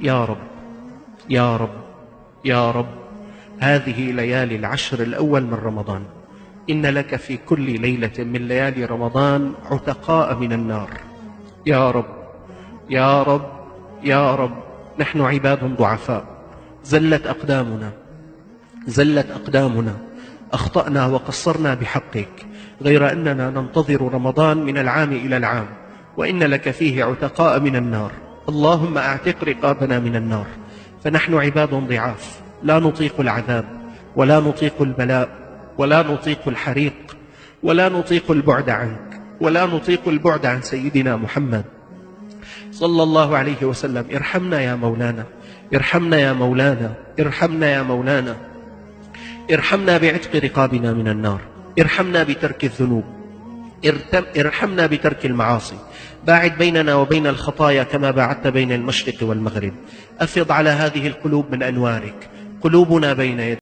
يا رب يا رب يا رب، هذه ليالي العشر الأول من رمضان، إن لك في كل ليلة من ليالي رمضان عتقاء من النار. يا رب يا رب يا رب، نحن عباد ضعفاء، زلت أقدامنا، أخطأنا وقصرنا بحقك، غير أننا ننتظر رمضان من العام إلى العام، وإن لك فيه عتقاء من النار. اللهم أعتق رقابنا من النار، فنحن عباد ضعاف، لا نطيق العذاب، ولا نطيق البلاء، ولا نطيق الحريق، ولا نطيق البعد عنك، ولا نطيق البعد عن سيدنا محمد صلى الله عليه وسلم. ارحمنا يا مولانا، ارحمنا يا مولانا، ارحمنا يا مولانا، ارحمنا بعتق رقابنا من النار، ارحمنا بترك الذنوب، ارحمنا بترك المعاصي، باعد بيننا وبين الخطايا كما باعدت بين المشرق والمغرب. أفض على هذه القلوب من أنوارك، قلوبنا بين يديك.